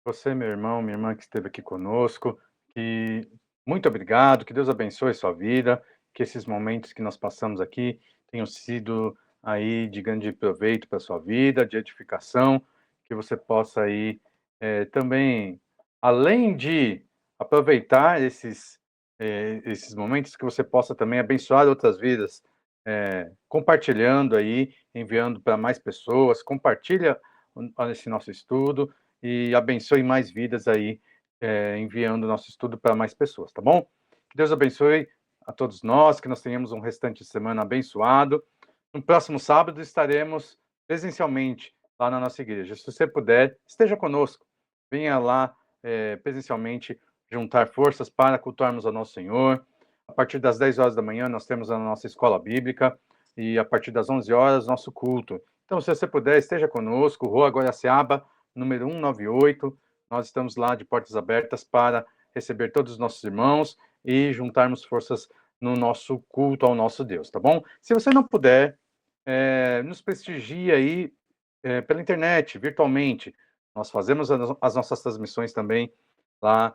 Você, meu irmão, minha irmã que esteve aqui conosco, que muito obrigado, que Deus abençoe a sua vida, que esses momentos que nós passamos aqui tenham sido aí de grande proveito para a sua vida, de edificação, que você possa aí também, além de aproveitar esses momentos, que você possa também abençoar outras vidas, compartilhando aí, enviando para mais pessoas, compartilha esse nosso estudo, e abençoe mais vidas aí, enviando nosso estudo para mais pessoas, tá bom? Que Deus abençoe a todos nós, que nós tenhamos um restante de semana abençoado. No próximo sábado estaremos presencialmente lá na nossa igreja. Se você puder, esteja conosco. Venha lá presencialmente juntar forças para cultuarmos ao nosso Senhor. A partir das 10 horas da manhã nós temos a nossa escola bíblica e a partir das 11 horas, nosso culto. Então, se você puder, esteja conosco, Rua Guaraciaba, número 198, nós estamos lá de portas abertas para receber todos os nossos irmãos e juntarmos forças no nosso culto ao nosso Deus, tá bom? Se você não puder, nos prestigie aí pela internet, virtualmente. Nós fazemos as nossas transmissões também lá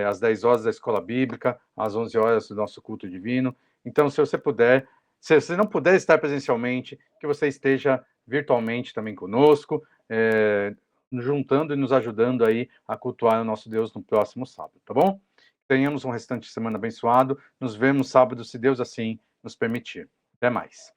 às 10 horas da Escola Bíblica, às 11 horas do nosso culto divino. Então, se você puder, se você não puder estar presencialmente, que você esteja virtualmente também conosco, juntando e nos ajudando aí a cultuar o nosso Deus no próximo sábado, tá bom? Tenhamos um restante de semana abençoado. Nos vemos sábado, se Deus assim nos permitir. Até mais.